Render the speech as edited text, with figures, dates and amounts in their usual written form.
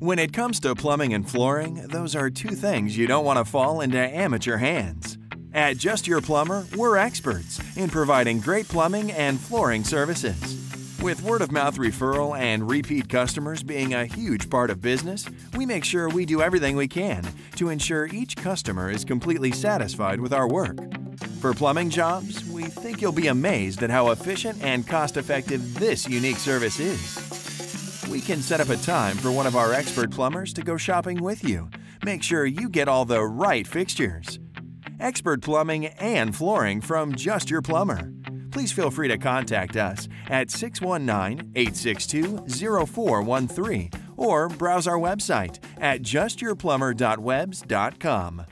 When it comes to plumbing and flooring, those are two things you don't want to fall into amateur hands. At Just Your Plumber, we're experts in providing great plumbing and flooring services. With word-of-mouth referral and repeat customers being a huge part of business, we make sure we do everything we can to ensure each customer is completely satisfied with our work. For plumbing jobs, we think you'll be amazed at how efficient and cost-effective this unique service is. We can set up a time for one of our expert plumbers to go shopping with you. Make sure you get all the right fixtures. Expert plumbing and flooring from Just Your Plumber. Please feel free to contact us at 619-862-0413 or browse our website at justyourplumber.webs.com.